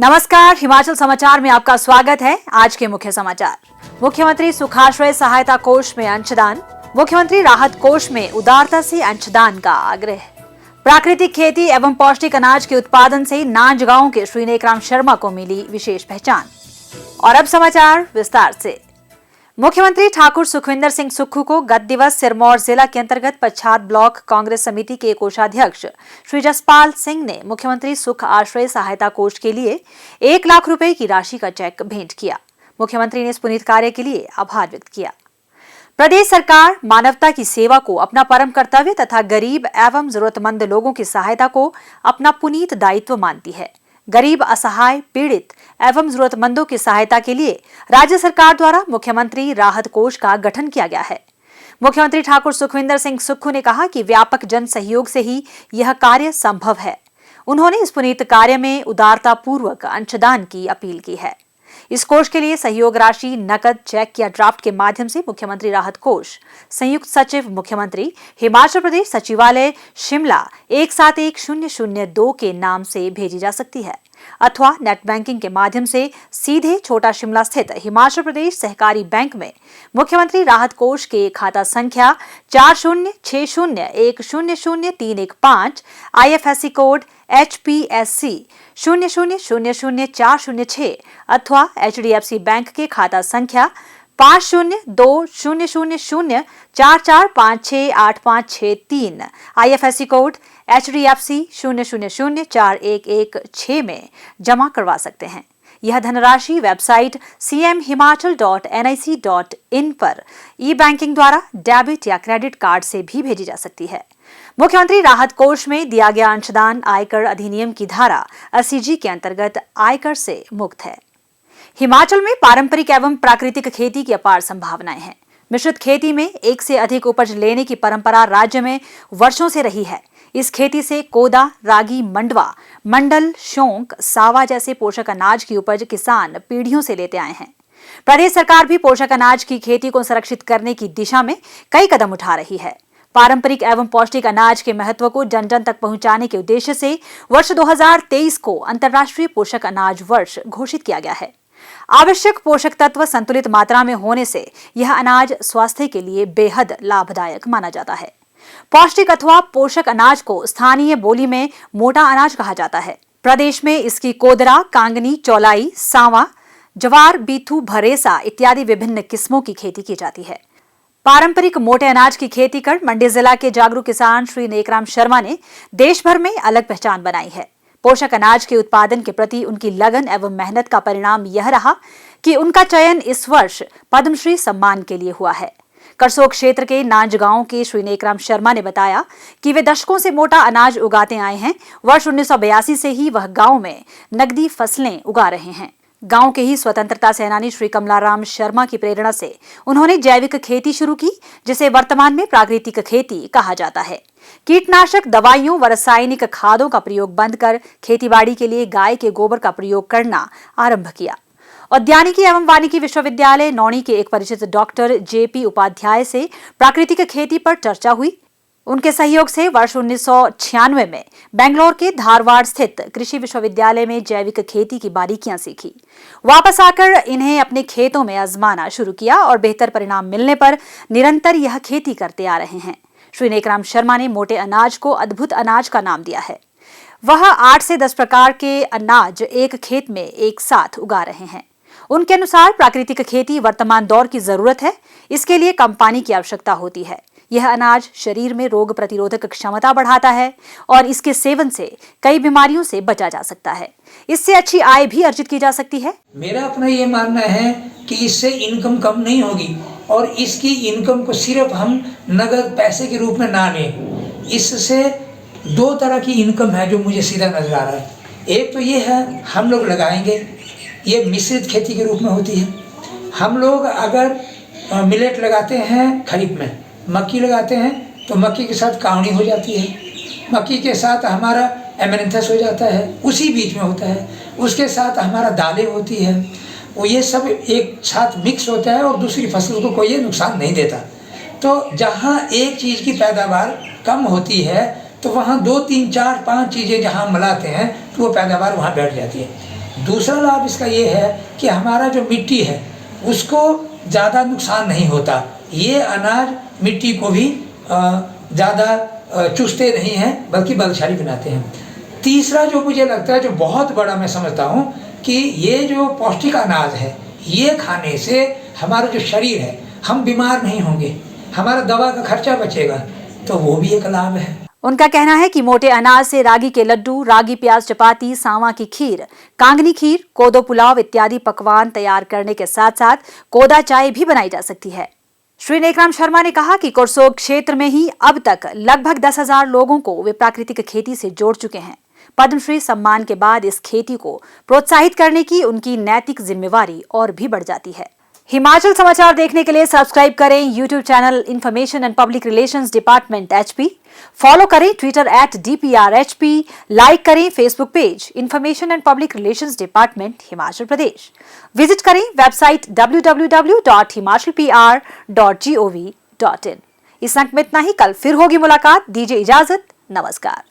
नमस्कार, हिमाचल समाचार में आपका स्वागत है। आज के मुख्य समाचार। मुख्यमंत्री सुखाश्रय सहायता कोष में अंशदान, मुख्यमंत्री राहत कोष में उदारता से अंशदान का आग्रह। प्राकृतिक खेती एवं पौष्टिक अनाज के उत्पादन से नांज गांव के श्री नेकराम शर्मा को मिली विशेष पहचान। और अब समाचार विस्तार से। मुख्यमंत्री ठाकुर सुखविंदर सिंह सुक्खू को गत दिवस सिरमौर जिला के अंतर्गत पच्छाद ब्लॉक कांग्रेस समिति के कोषाध्यक्ष श्री जसपाल सिंह ने मुख्यमंत्री सुख आश्रय सहायता कोष के लिए 1 लाख रुपए की राशि का चेक भेंट किया। मुख्यमंत्री ने इस पुनीत कार्य के लिए आभार व्यक्त किया। प्रदेश सरकार मानवता की सेवा को अपना परम कर्तव्य तथा गरीब एवं जरूरतमंद लोगों की सहायता को अपना पुनीत दायित्व मानती है। गरीब, असहाय, पीड़ित एवं जरूरतमंदों की सहायता के लिए राज्य सरकार द्वारा मुख्यमंत्री राहत कोष का गठन किया गया है। मुख्यमंत्री ठाकुर सुखविंदर सिंह सुक्खू ने कहा कि व्यापक जन सहयोग से ही यह कार्य संभव है। उन्होंने इस पुनीत कार्य में उदारता पूर्वक अंशदान की अपील की है। इस कोष के लिए सहयोग राशि नकद, चेक या ड्राफ्ट के माध्यम से मुख्यमंत्री राहत कोष, संयुक्त सचिव मुख्यमंत्री, हिमाचल प्रदेश सचिवालय, शिमला 171002 के नाम से भेजी जा सकती है अथवा नेट बैंकिंग के माध्यम से सीधे छोटा शिमला स्थित हिमाचल प्रदेश सहकारी बैंक में मुख्यमंत्री राहत कोष के खाता संख्या 4060100315 IFSC कोड HPSC 00000406 अथवा HDFC बैंक के खाता संख्या 50200044568563 IFSC कोड HDFC 00041116 में जमा करवा सकते हैं। यह धनराशि वेबसाइट cmhimachal.nic.in पर ई बैंकिंग द्वारा डेबिट या क्रेडिट कार्ड से भी भेजी जा सकती है। मुख्यमंत्री राहत कोष में दिया गया अंशदान आयकर अधिनियम की धारा 80G के अंतर्गत आयकर से मुक्त है। हिमाचल में पारंपरिक एवं प्राकृतिक खेती की अपार संभावनाएं हैं। मिश्रित खेती में एक से अधिक उपज लेने की परंपरा राज्य में वर्षों से रही है। इस खेती से कोदा, रागी, मंडवा, मंडल, शोंक, सावा जैसे पोषक अनाज की उपज किसान पीढ़ियों से लेते आए हैं। प्रदेश सरकार भी पोषक अनाज की खेती को संरक्षित करने की दिशा में कई कदम उठा रही है। पारंपरिक एवं पौष्टिक अनाज के महत्व को जन जन तक पहुंचाने के उद्देश्य से वर्ष 2023 को अंतर्राष्ट्रीय पोषक अनाज वर्ष घोषित किया गया है। आवश्यक पोषक तत्व संतुलित मात्रा में होने से यह अनाज स्वास्थ्य के लिए बेहद लाभदायक माना जाता है। पौष्टिक अथवा पोषक अनाज को स्थानीय बोली में मोटा अनाज कहा जाता है। प्रदेश में इसकी कोदरा, कांगनी, चौलाई, सांवा, जवार, बीथू, भरेसा इत्यादि विभिन्न किस्मों की खेती की जाती है। पारंपरिक मोटे अनाज की खेती कर मंडी जिला के जागरूक किसान श्री नेकराम शर्मा ने देश भर में अलग पहचान बनाई है। पोषक अनाज के उत्पादन के प्रति उनकी लगन एवं मेहनत का परिणाम यह रहा कि उनका चयन इस वर्ष पद्मश्री सम्मान के लिए हुआ है। करसोग क्षेत्र के नांज गांव के श्री नेकराम शर्मा ने बताया कि वे दशकों से मोटा अनाज उगाते आए हैं। वर्ष 1982 से ही वह गांव में नकदी फसलें उगा रहे हैं। गांव के ही स्वतंत्रता सेनानी श्री कमलाराम शर्मा की प्रेरणा से उन्होंने जैविक खेती शुरू की, जिसे वर्तमान में प्राकृतिक खेती कहा जाता है। कीटनाशक दवाइयों व रासायनिक खादों का प्रयोग बंद कर खेतीबाड़ी के लिए गाय के गोबर का प्रयोग करना आरंभ किया। उद्यानिकी एवं वानिकी विश्वविद्यालय नौणी के एक परिचित डॉक्टर JP उपाध्याय से प्राकृतिक खेती पर चर्चा हुई। उनके सहयोग से वर्ष 1996 में बेंगलोर के धारवाड़ स्थित कृषि विश्वविद्यालय में जैविक खेती की बारीकियां सीखी। वापस आकर इन्हें अपने खेतों में आजमाना शुरू किया और बेहतर परिणाम मिलने पर निरंतर यह खेती करते आ रहे हैं। श्री नेकराम शर्मा ने मोटे अनाज को अद्भुत अनाज का नाम दिया है। वह 8 से 10 प्रकार के अनाज एक खेत में एक साथ उगा रहे हैं। उनके अनुसार प्राकृतिक खेती वर्तमान दौर की जरूरत है। इसके लिए कम पानी की आवश्यकता होती है। यह अनाज शरीर में रोग प्रतिरोधक क्षमता बढ़ाता है और इसके सेवन से कई बीमारियों से बचा जा सकता है। इससे अच्छी आय भी अर्जित की जा सकती है। मेरा अपना ये मानना है कि इससे इनकम कम नहीं होगी और इसकी इनकम को सिर्फ हम नगद पैसे के रूप में ना लें। इससे 2 तरह की इनकम है जो मुझे सीधा नजर आ रहा है। एक तो ये है, हम लोग लगाएंगे, ये मिश्रित खेती के रूप में होती है। हम लोग अगर मिलेट लगाते हैं खरीफ में, मक्की लगाते हैं तो मक्की के साथ कावनी हो जाती है, मक्की के साथ हमारा एमेरेंथस हो जाता है, उसी बीच में होता है। उसके साथ हमारा दालें होती है। वो ये सब एक साथ मिक्स होता है और दूसरी फसल को कोई ये नुकसान नहीं देता। तो जहाँ एक चीज़ की पैदावार कम होती है तो वहाँ 2, 3, 4, 5 चीज़ें जहाँ मिलाते हैं तो वो पैदावार वहाँ बैठ जाती है। दूसरा लाभ इसका ये है कि हमारा जो मिट्टी है उसको ज़्यादा नुकसान नहीं होता। ये अनाज मिट्टी को भी ज़्यादा चूसते नहीं हैं बल्कि बलशाली बनाते हैं। तीसरा जो मुझे लगता है, जो बहुत बड़ा मैं समझता हूँ, कि ये जो पौष्टिक अनाज है ये खाने से हमारा जो शरीर है, हम बीमार नहीं होंगे, हमारा दवा का खर्चा बचेगा, तो वो भी एक लाभ है। उनका कहना है कि मोटे अनाज से रागी के लड्डू, रागी प्याज चपाती, सांवा की खीर, कांगनी खीर, कोदो पुलाव इत्यादि पकवान तैयार करने के साथ साथ कोदा चाय भी बनाई जा सकती है। श्री नेकराम शर्मा ने कहा कि करसोग क्षेत्र में ही अब तक लगभग 10,000 लोगों को वे प्राकृतिक खेती से जोड़ चुके हैं। पद्मश्री सम्मान के बाद इस खेती को प्रोत्साहित करने की उनकी नैतिक जिम्मेवारी और भी बढ़ जाती है। हिमाचल समाचार देखने के लिए सब्सक्राइब करें YouTube channel information and public relations department HP, follow करें ट्विटर @DPRHP, लाइक करें Facebook page information and public relations department Himachal Pradesh, visit करें वेबसाइट www.himachalpr.gov.in। इस अंक में इतना ही। कल फिर होगी मुलाकात, दीजिए इजाजत, नमस्कार।